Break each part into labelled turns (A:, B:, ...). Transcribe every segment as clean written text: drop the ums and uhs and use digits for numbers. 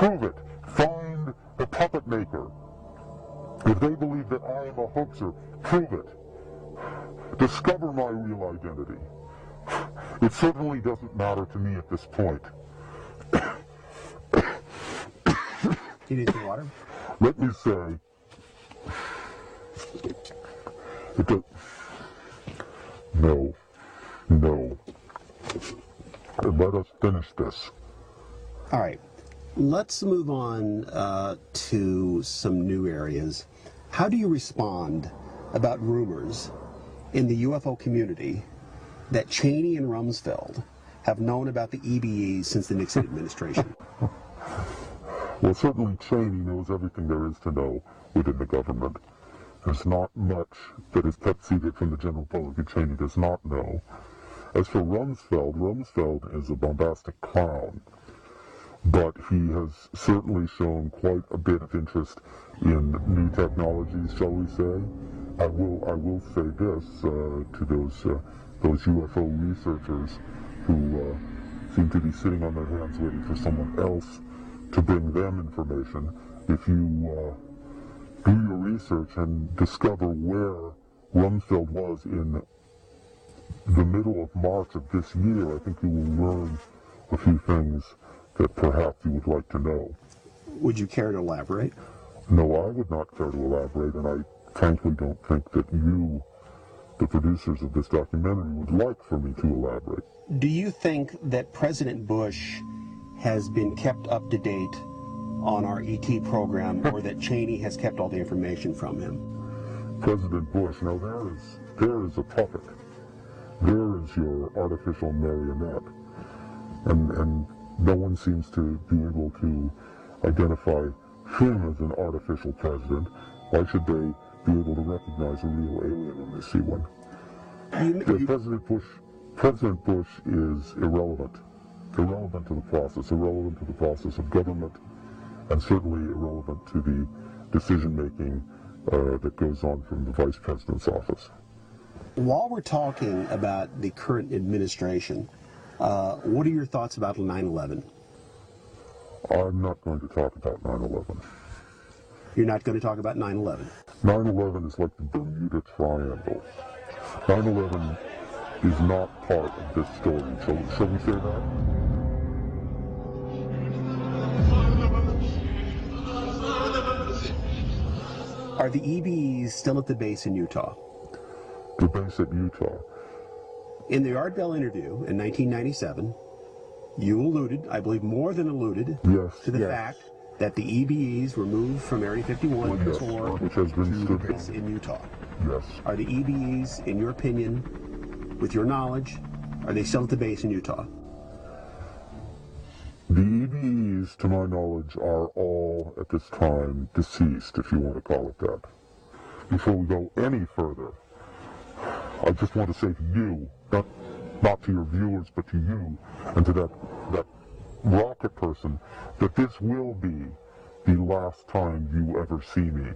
A: Prove it. Find the puppet maker. If they believe that I am a hoaxer, prove it. Discover my real identity. It certainly doesn't matter to me at this point.
B: Do you need some water?
A: Let me say, no. Let us finish this.
B: All right. Let's move on to some new areas. How do you respond about rumors in the UFO community that Cheney and Rumsfeld have known about the EBEs since the Nixon administration?
A: Well, certainly Cheney knows everything there is to know within the government. There's not much that is kept secret from the general public that Cheney does not know. As for Rumsfeld, Rumsfeld is a bombastic clown, but he has certainly shown quite a bit of interest in new technologies, shall we say. I will say this to those UFO researchers who seem to be sitting on their hands waiting for someone else to bring them information. If you do your research and discover where Rumsfeld was in the middle of March of this year, I think you will learn a few things that perhaps you would like to know.
B: Would you care to elaborate?
A: No, I would not care to elaborate, and I frankly don't think that you, the producers of this documentary, would like for me to elaborate.
B: Do you think that President Bush has been kept up to date on our ET program, or that Cheney has kept all the information from him?
A: President Bush, now there is a puppet. There is your artificial marionette. And no one seems to be able to identify him as an artificial president. Why should they be able to recognize a real alien when they see one? President Bush is irrelevant to the process of government, and certainly irrelevant to the decision-making that goes on from the Vice President's office.
B: While we're talking about the current administration, what are your thoughts about 9/11?
A: I'm not going to talk about 9/11.
B: You're not going to talk about 9/11?
A: 9/11 is like the Bermuda Triangle. 9/11 is not part of this story. Shall we say that?
B: Are the EBEs still at the base in Utah?
A: The base at Utah.
B: In the Art Bell interview in 1997, you alluded, I believe more than alluded, to the fact that the EBEs were moved from Area 51
A: which has been
B: to the base in Utah.
A: Yes.
B: Are the EBEs, in your opinion, with your knowledge, are they still at the base in Utah?
A: The EBEs, to my knowledge, are all, at this time, deceased, if you want to call it that. Before we go any further, I just want to say to you, not to your viewers, but to you, and to that rocket person, that this will be the last time you ever see me.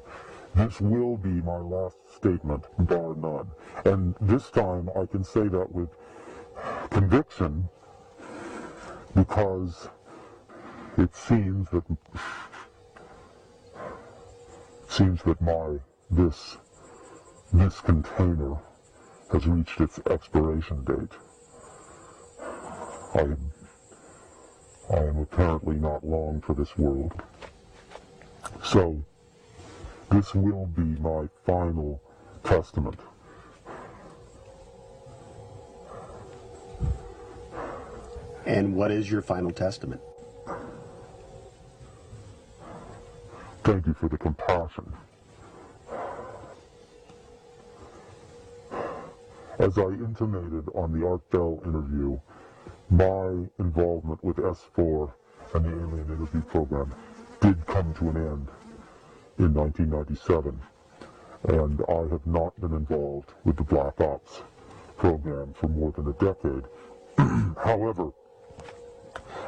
A: This will be my last statement, bar none. And this time I can say that with conviction, because it seems that this container has reached its expiration date. I am apparently not long for this world. So, this will be my final testament.
B: And what is your final testament?
A: Thank you for the compassion. As I intimated on the Art Bell interview, my involvement with S4 and the Alien Interview Program did come to an end in 1997, and I have not been involved with the Black Ops program for more than a decade. However,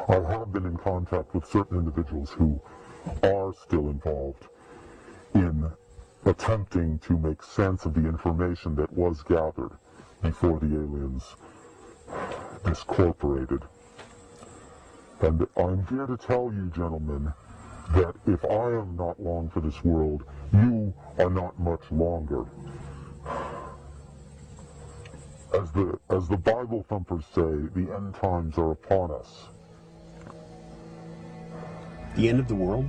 A: I have been in contact with certain individuals who are still involved in attempting to make sense of the information that was gathered before the aliens discorporated. And I'm here to tell you, gentlemen, that if I am not long for this world, you are not much longer. As the Bible thumpers say, the end times are upon us.
B: The end of the world?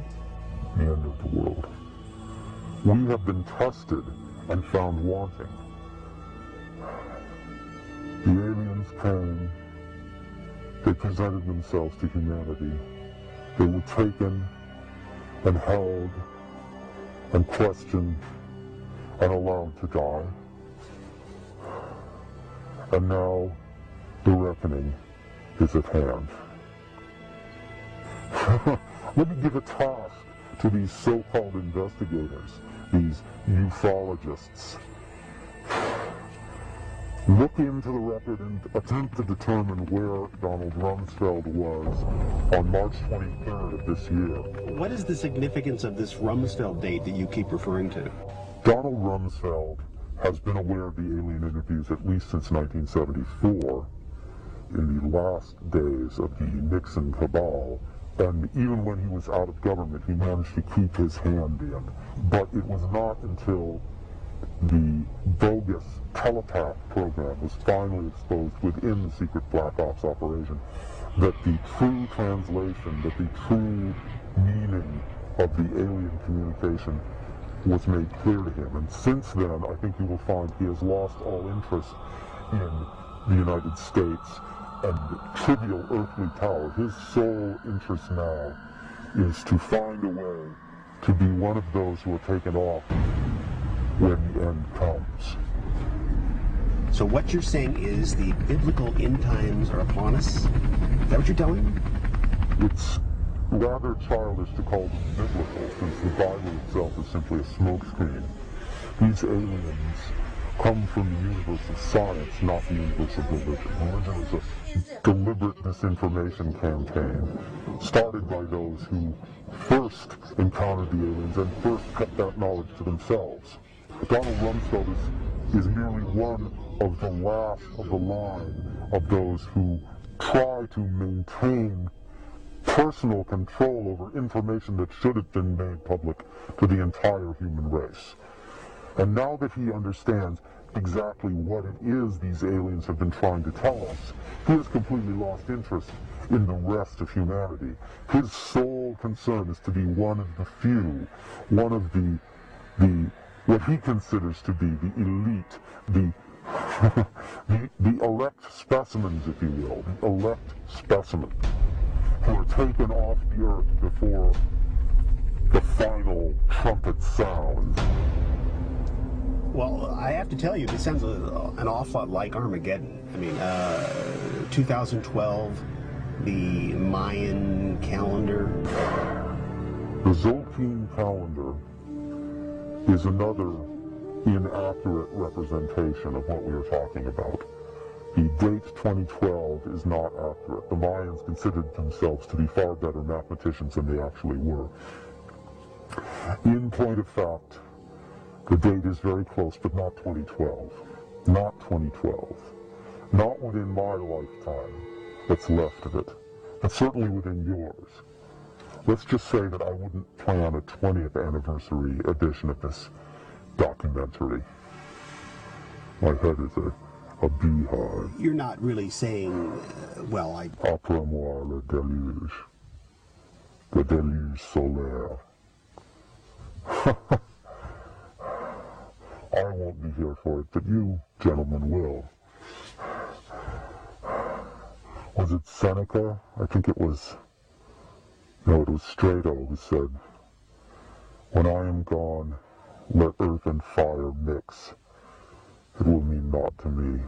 A: The end of the world. We have been tested and found wanting. The aliens came. They presented themselves to humanity. They were taken and held and questioned and allowed to die. And now the reckoning is at hand. Let me give a task to these so-called investigators, these ufologists. Look into the record and attempt to determine where Donald Rumsfeld was on March 23rd of this year.
B: What is the significance of this Rumsfeld date that you keep referring to?
A: Donald Rumsfeld has been aware of the alien interviews at least since 1974, in the last days of the Nixon cabal, and even when he was out of government, he managed to keep his hand in. But it was not until the bogus telepath program was finally exposed within the secret black ops operation that the true translation, that the true meaning of the alien communication was made clear to him. And since then, I think you will find he has lost all interest in the United States and trivial earthly power. His sole interest now is to find a way to be one of those who are taken off when the end comes.
B: So what you're saying is the biblical end times are upon us? Is that what you're telling me?
A: It's rather childish to call them biblical, since the Bible itself is simply a smokescreen. These aliens come from the universe of science, not the universe of religion. Religion is a deliberate disinformation campaign started by those who first encountered the aliens and first kept that knowledge to themselves. Donald Rumsfeld is merely one of the last of the line of those who try to maintain personal control over information that should have been made public to the entire human race. And now that he understands exactly what it is these aliens have been trying to tell us, he has completely lost interest in the rest of humanity. His sole concern is to be one of the few, one of the what he considers to be the elite, the elect specimens, if you will, the elect specimens who are taken off the earth before the final trumpet sounds.
B: Well, I have to tell you, this sounds an awful lot like Armageddon. I mean, 2012, the Mayan calendar.
A: The Zolkeen calendar is another inaccurate representation of what we are talking about. The date 2012 is not accurate. The Mayans considered themselves to be far better mathematicians than they actually were. In point of fact, the date is very close, but not 2012. Not 2012. Not within my lifetime that's left of it, but certainly within yours. Let's just say that I wouldn't plan a 20th anniversary edition of this documentary. My head is a beehive.
B: You're not really saying,
A: Après moi le déluge. Le déluge solaire. I won't be here for it, but you, gentlemen, will. Was it Seneca? I think it was... No, it was Strato who said, "When I am gone, let earth and fire mix. It will mean naught to me."